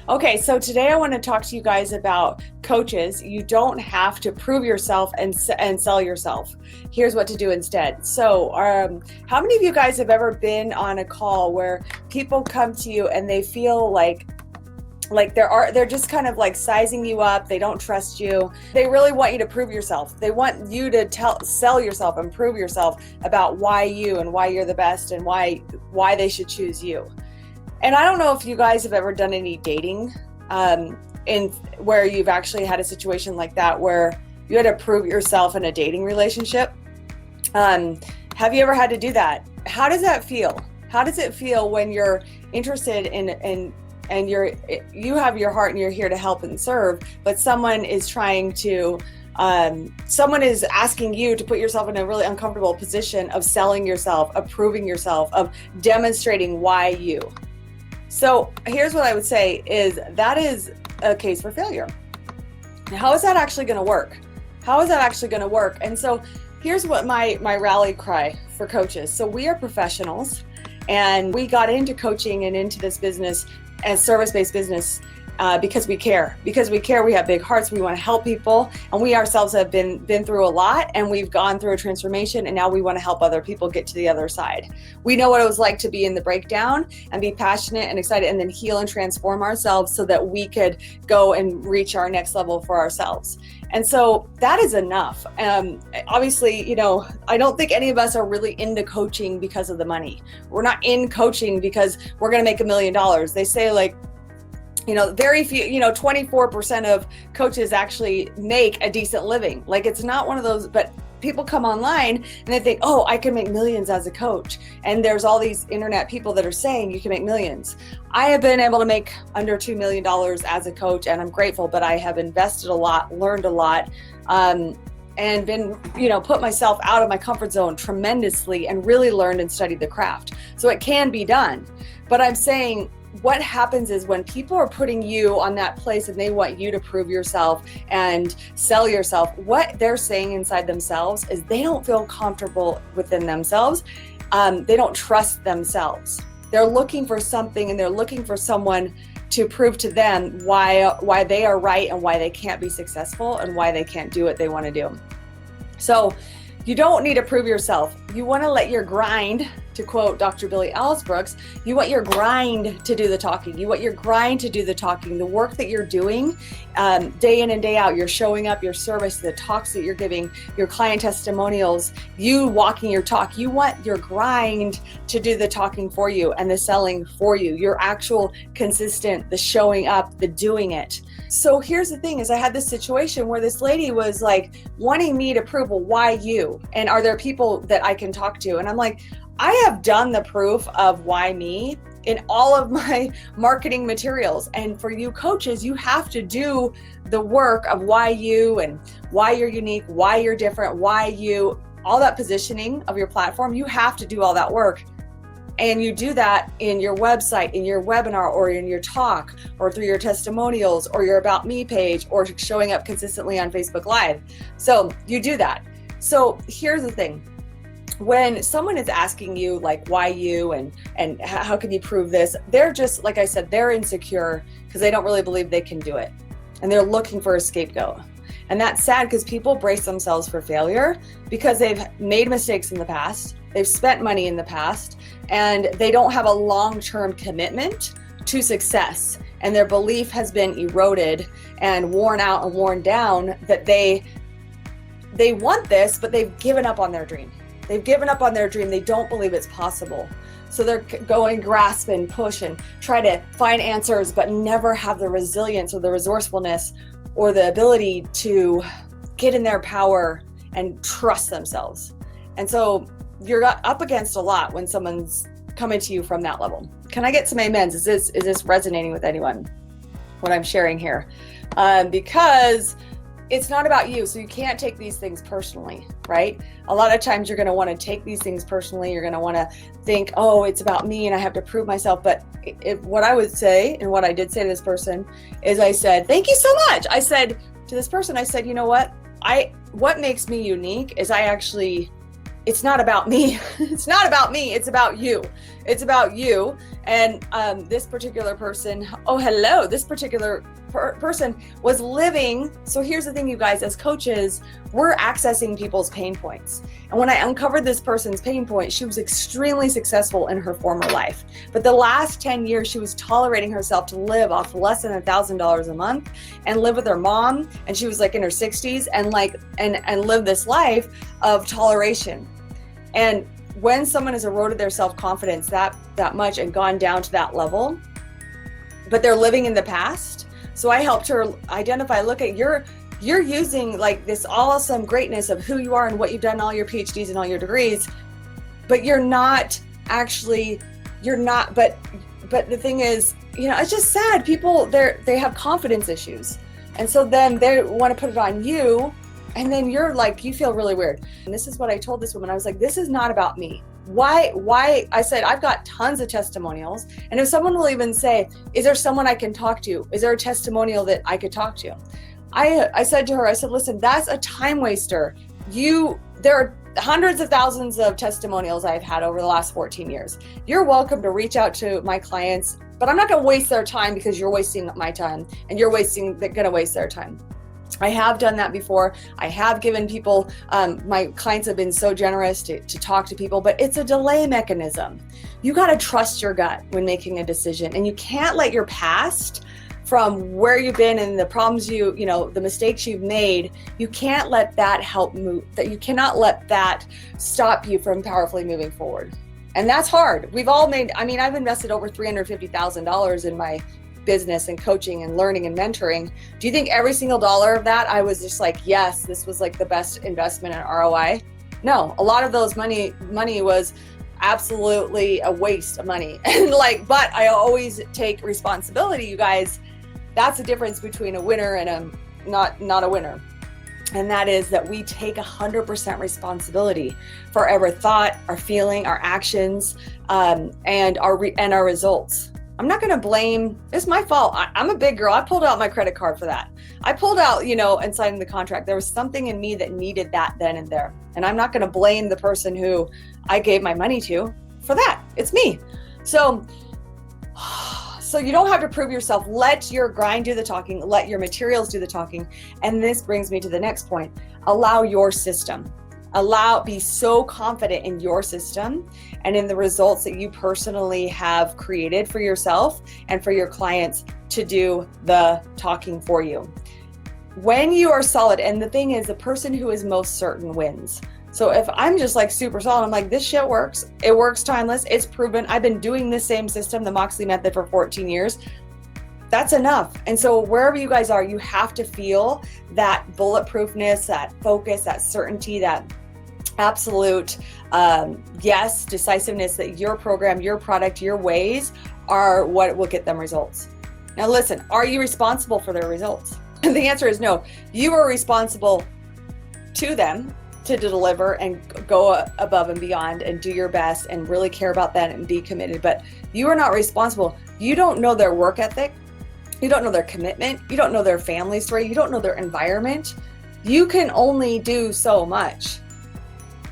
Okay, so today I want to talk to you guys about coaches. You don't have to prove yourself and sell yourself. Here's what to do instead. So, how many of you guys have ever been on a call where people come to you and they feel like they're just kind of like sizing you up. They don't trust you. They really want you to prove yourself. They want you to sell yourself and prove yourself about why you and why you're the best and why they should choose you. And I don't know if you guys have ever done any dating in where you've actually had a situation like that where you had to prove yourself in a dating relationship. Have you ever had to do that? How does that feel? How does it feel when you're interested in and you have your heart and you're here to help and serve, but someone is asking you to put yourself in a really uncomfortable position of selling yourself, of proving yourself, of demonstrating why you. So here's what I would say is that is a case for failure. How is that actually going to work? How is that actually going to work? And so here's what my rally cry for coaches. So we are professionals and we got into coaching and into this business as service-based business because we care. Because we care, we have big hearts, we want to help people, and we ourselves have been through a lot, and we've gone through a transformation, and now we want to help other people get to the other side. We know what it was like to be in the breakdown and be passionate and excited and then heal and transform ourselves so that we could go and reach our next level for ourselves. And so that is enough. Obviously, I don't think any of us are really into coaching because of the money. We're not in coaching because we're going to make $1 million. They say very few, 24% of coaches actually make a decent living. Like it's not one of those, but people come online and they think, oh, I can make millions as a coach. And there's all these internet people that are saying you can make millions. I have been able to make under $2 million as a coach, and I'm grateful, but I have invested a lot, learned a lot, and been, put myself out of my comfort zone tremendously and really learned and studied the craft. So it can be done. But I'm saying, what happens is when people are putting you on that place and they want you to prove yourself and sell yourself, what they're saying inside themselves is they don't feel comfortable within themselves. They don't trust themselves. They're looking for something and they're looking for someone to prove to them why they are right and why they can't be successful and why they can't do what they want to do. So you don't need to prove yourself. You want to let your grind, to quote Dr. Billy Alsbrooks, you want your grind to do the talking. You want your grind to do the talking. The work that you're doing day in and day out, you're showing up, your service, the talks that you're giving, your client testimonials, you walking your talk. You want your grind to do the talking for you and the selling for you, your actual consistent, the showing up, the doing it. So here's the thing is I had this situation where this lady was like wanting me to prove, well, why you? And are there people that I can talk to? And I'm like, I have done the proof of why me in all of my marketing materials. And for you coaches, you have to do the work of why you and why you're unique, why you're different, why you, all that positioning of your platform, you have to do all that work. And you do that in your website, in your webinar, or in your talk, or through your testimonials, or your About Me page, or showing up consistently on Facebook Live. So you do that. So here's the thing. When someone is asking you like why you and how can you prove this, they're just, like I said, they're insecure because they don't really believe they can do it. And they're looking for a scapegoat. And that's sad because people brace themselves for failure because they've made mistakes in the past, they've spent money in the past, and they don't have a long-term commitment to success. And their belief has been eroded and worn out and worn down that they want this, but they've given up on their dream. They've given up on their dream. They don't believe it's possible. So they're going grasp and push and try to find answers, but never have the resilience or the resourcefulness or the ability to get in their power and trust themselves. And so you're up against a lot when someone's coming to you from that level. Can I get some amens? Is this resonating with anyone, what I'm sharing here? Because it's not about you, so you can't take these things personally, right? A lot of times you're going to want to take these things personally. You're going to want to think, oh, it's about me and I have to prove myself. But what I would say, and what I did say to this person, is I said, thank you so much. I said to this person, I said, you know what? What makes me unique is I actually it's not about me. It's not about me. It's about you. It's about you. And this particular person, this particular person was living. So here's the thing, you guys, as coaches, we're accessing people's pain points. And when I uncovered this person's pain point, she was extremely successful in her former life. But the last 10 years, she was tolerating herself to live off less than $1,000 a month and live with her mom. And she was like in her 60s and live this life of toleration. And when someone has eroded their self-confidence that much and gone down to that level, but they're living in the past. So I helped her identify, look at you're using like this awesome greatness of who you are and what you've done, all your PhDs and all your degrees, but but the thing is, it's just sad. People, they have confidence issues. And so then they want to put it on you. And then you're like, you feel really weird. And this is what I told this woman. I was like, this is not about me. Why? I said, I've got tons of testimonials. And if someone will even say, is there someone I can talk to? Is there a testimonial that I could talk to? I said to her, I said, listen, that's a time waster. There are hundreds of thousands of testimonials I've had over the last 14 years. You're welcome to reach out to my clients, but I'm not going to waste their time because you're wasting my time and you're going to waste their time. I have done that before. I have given people, my clients have been so generous to talk to people, but it's a delay mechanism. You got to trust your gut when making a decision, and you can't let your past from where you've been and the problems the mistakes you've made, you can't let that you cannot let that stop you from powerfully moving forward. And that's hard. I've invested over $350,000 in my business and coaching and learning and mentoring. Do you think every single dollar of that I was just like, yes, this was like the best investment in ROI? No, a lot of those money was absolutely a waste of money. And but I always take responsibility, you guys. That's the difference between a winner and not a winner. And that is that we take 100% responsibility for every thought, our feeling, our actions, and our results. I'm not going to blame, it's my fault. I'm a big girl. I pulled out my credit card for that. I pulled out, and signed the contract. There was something in me that needed that then and there. And I'm not going to blame the person who I gave my money to for that. It's me. So you don't have to prove yourself. Let your grind do the talking. Let your materials do the talking. And this brings me to the next point. Allow your system. Be so confident in your system and in the results that you personally have created for yourself and for your clients to do the talking for you. When you are solid, and the thing is, the person who is most certain wins. So if I'm just like super solid, I'm like, this shit works. It works timeless. It's proven. I've been doing this same system, the Moxie method, for 14 years. That's enough. And so wherever you guys are, you have to feel that bulletproofness, that focus, that certainty, that absolute decisiveness that your program, your product, your ways are what will get them results. Now listen, are you responsible for their results? And the answer is no. You are responsible to them to deliver and go above and beyond and do your best and really care about that and be committed. But you are not responsible. You don't know their work ethic. You don't know their commitment. You don't know their family story. You don't know their environment. You can only do so much.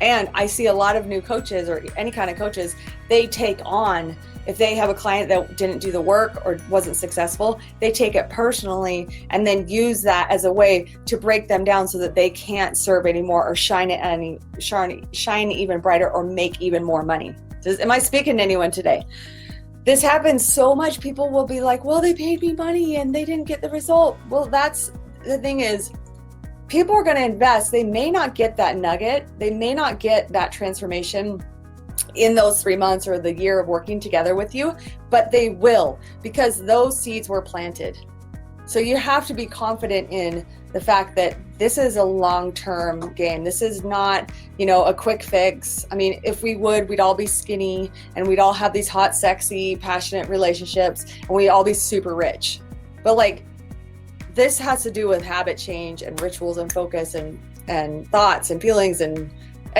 And I see a lot of new coaches, or any kind of coaches, they take on, if they have a client that didn't do the work or wasn't successful, they take it personally and then use that as a way to break them down so that they can't serve anymore or shine even brighter or make even more money. Am I speaking to anyone today? This happens so much. People will be like, well, they paid me money and they didn't get the result. Well, that's the thing is, people are going to invest. They may not get that nugget. They may not get that transformation in those 3 months or the year of working together with you, but they will, because those seeds were planted. So you have to be confident in the fact that this is a long-term game. This is not, a quick fix. I mean, if we would, we'd all be skinny and we'd all have these hot, sexy, passionate relationships and we'd all be super rich. But this has to do with habit change and rituals and focus and thoughts and feelings and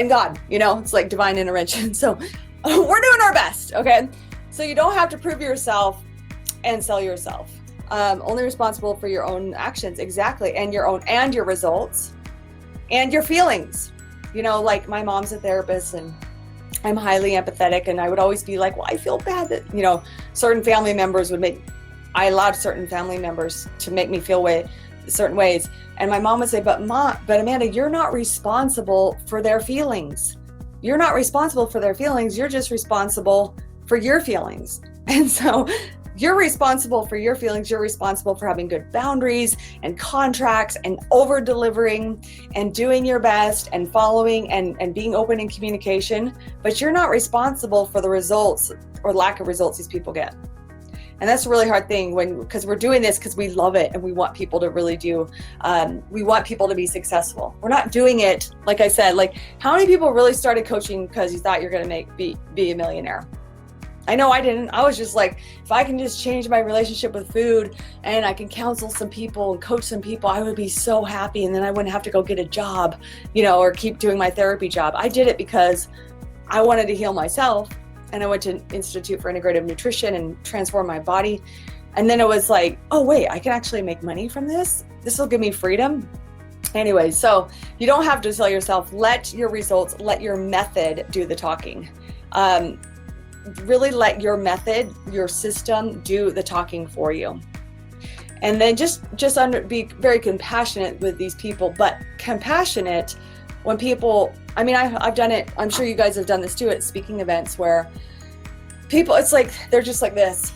God, it's like divine intervention. So we're doing our best. Okay. So you don't have to prove yourself and sell yourself. Only responsible for your own actions. Exactly. And your results and your feelings. You know, like my mom's a therapist and I'm highly empathetic, and I would always be like, well, I feel bad that, you know, certain family members I allowed certain family members to make me feel certain ways. And my mom would say, but Amanda, you're not responsible for their feelings. You're not responsible for their feelings. You're just responsible for your feelings. And so you're responsible for your feelings. You're responsible for having good boundaries and contracts and over delivering and doing your best and following and being open in communication. But you're not responsible for the results or lack of results these people get. And that's a really hard thing because we're doing this because we love it and we want people to really we want people to be successful. We're not doing it, like I said, like how many people really started coaching because you thought you're going to be a millionaire? I know I didn't. I was just like, if I can just change my relationship with food and I can counsel some people and coach some people, I would be so happy. And then I wouldn't have to go get a job, you know, or keep doing my therapy job. I did it because I wanted to heal myself. And I went to Institute for Integrative Nutrition and transform my body. And then it was like, oh, wait, I can actually make money from this. This will give me freedom. Anyway, so you don't have to sell yourself. Let your results, let your method do the talking. Really let your method, your system do the talking for you. And then just be very compassionate with these people, but compassionate when people, I mean, I've done it. I'm sure you guys have done this too at speaking events where people, it's like, they're just like this.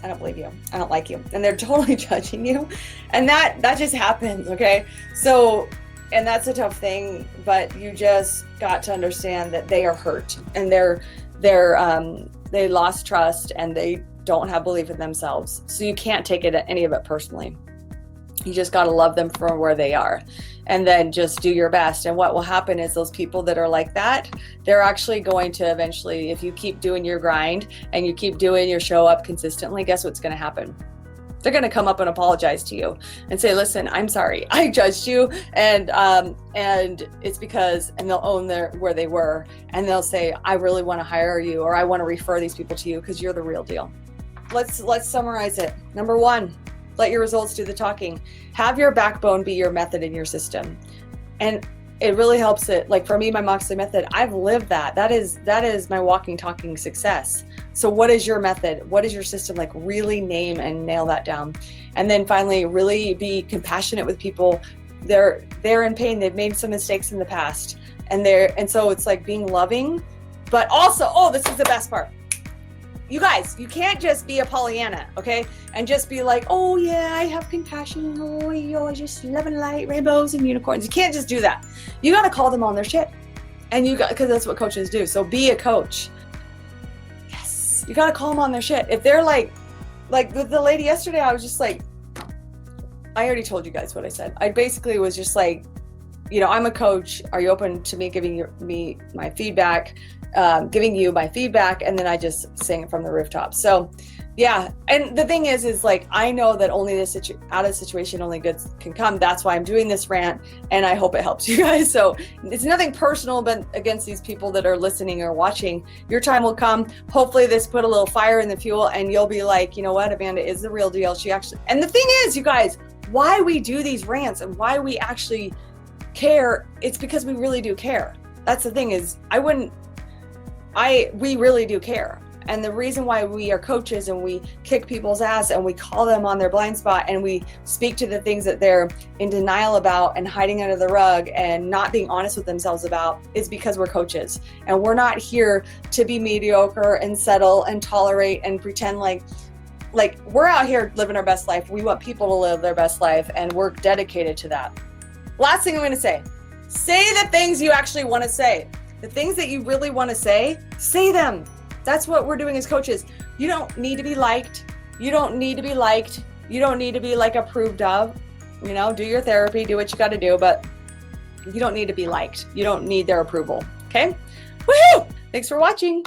I don't believe you. I don't like you. And they're totally judging you. And that just happens. Okay. So, and that's a tough thing, but you just got to understand that they are hurt and they lost trust and they don't have belief in themselves. So you can't take any of it personally. You just got to love them for where they are and then just do your best. And what will happen is those people that are like that, they're actually going to eventually, if you keep doing your grind and you keep doing your show up consistently, guess what's going to happen? They're going to come up and apologize to you and say, listen, I'm sorry, I judged you. And it's because, and they'll own where they were. And they'll say, I really want to hire you, or I want to refer these people to you because you're the real deal. Let's summarize it. Number one, let your results do the talking. Have your backbone be your method in your system. And it really helps it. Like for me, my Moxley method, I've lived that. That is my walking, talking success. So what is your method? What is your system? Like really name and nail that down. And then finally, really be compassionate with people. They're in pain. They've made some mistakes in the past. And so it's like being loving, but also, oh, this is the best part. You guys, you can't just be a Pollyanna, okay? And just be like, oh yeah, I have compassion. Oh, I just love and light, rainbows and unicorns. You can't just do that. You got to call them on their shit. And because that's what coaches do. So be a coach. Yes. You got to call them on their shit. If they're like with the lady yesterday, I was just like, I already told you guys what I said. I basically was just like, you know, I'm a coach. Are you open to me giving me my feedback? Giving you my feedback, and then I just sing it from the rooftop. So yeah, and the thing is like, I know that only out of situation only good can come. That's why I'm doing this rant, and I hope it helps you guys. So it's nothing personal but against these people that are listening or watching. Your time will come. Hopefully this put a little fire in the fuel, and you'll be like, you know what, Amanda is the real deal. She actually, and the thing is, you guys, why we do these rants and why we actually care, it's because we really do care. That's the thing is, we really do care. And the reason why we are coaches and we kick people's ass and we call them on their blind spot and we speak to the things that they're in denial about and hiding under the rug and not being honest with themselves about is because we're coaches. And we're not here to be mediocre and settle and tolerate and pretend like we're out here living our best life. We want people to live their best life, and we're dedicated to that. Last thing I'm going to say the things you actually want to say. The things that you really want to say them. That's what we're doing as coaches. You don't need to be liked. You don't need to be liked. You don't need to be like approved of. You know, do your therapy, do what you got to do, but you don't need to be liked. You don't need their approval. Okay? Woohoo! Thanks for watching.